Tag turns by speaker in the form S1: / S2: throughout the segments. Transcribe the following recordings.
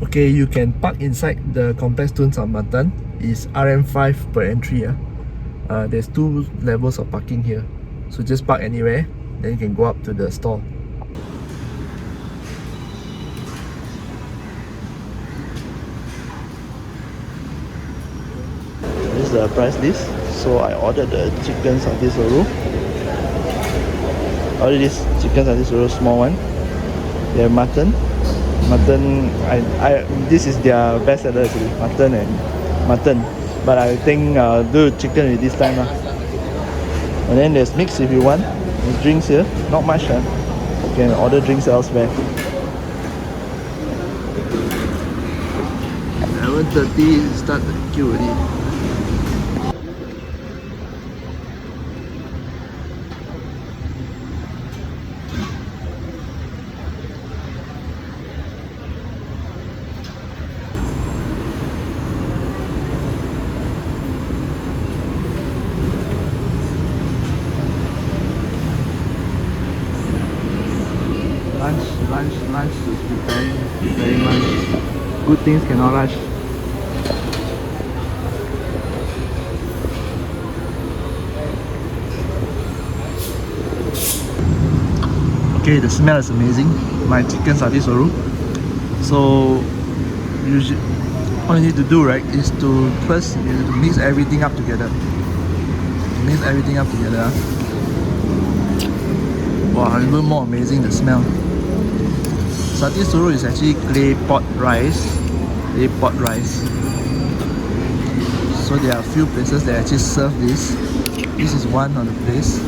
S1: Okay, you can park inside the Kompleks Tun Sambanathan. Is RM5 per entry. There's 2 levels of parking here. So just park anywhere, then you can go up to the store. This is the price list. So I ordered the chicken Satti Sorru. Ordered this chicken Satti Sorru, small one. They have mutton. This is their best seller actually. Mutton. But I think do chicken with this time lah. And then there's mix if you want. There's drinks here. Not much. You can order drinks elsewhere. 11:30 start the queue already. Lunch is preparing lunch. Good things cannot rush. Okay, the smell is amazing. My chicken Satti Sorru. So usually all you need to do, right, is to first you need to mix everything up together. Wow, even more amazing the smell. Satti Sorru is actually clay pot rice. So there are a few places that actually serve this. This is one on the place.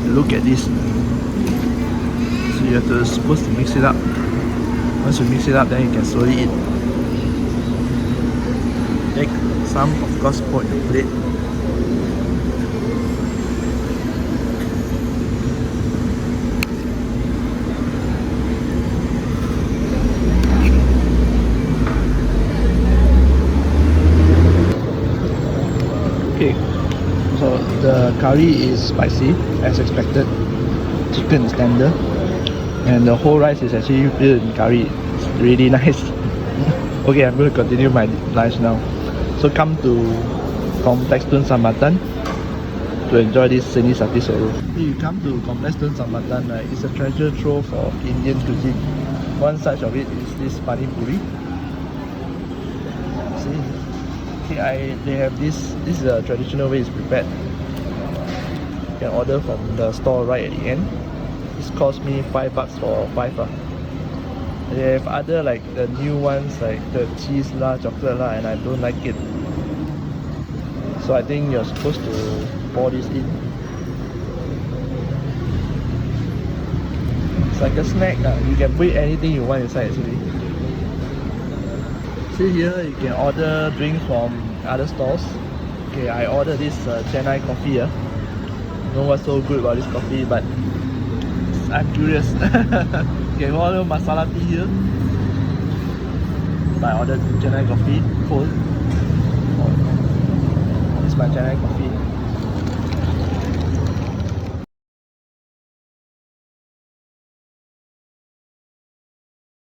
S1: Look at this. So you have to supposed to mix it up. Once you mix it up, then you can slowly eat. Take some, of course, put in the plate. Okay, so the curry is spicy as expected. Chicken is tender, and the whole rice is actually filled in curry. It's really nice. Okay, I'm going to continue my lunch now. So come to Kompleks Tun Sambanathan to enjoy this scenic Satti Sorru. You come to Kompleks Tun Sambanathan, right? It's a treasure trove of Indian cuisine. One such of it is this Panipuri. See? Okay, they have this is a traditional way it's prepared. You can order from the store right at the end. This cost me $5 for 5. They have other like the new ones like the cheese la, chocolate la, and I don't like it. So I think you're supposed to pour this in. It's like a snack. You can put anything you want inside actually. See here, you can order drinks from other stores. Okay, I ordered this Chennai coffee. I don't know what's so good about this coffee, but I'm curious. You can order masala tea here. I ordered Chennai coffee, cold. This is my Chennai coffee.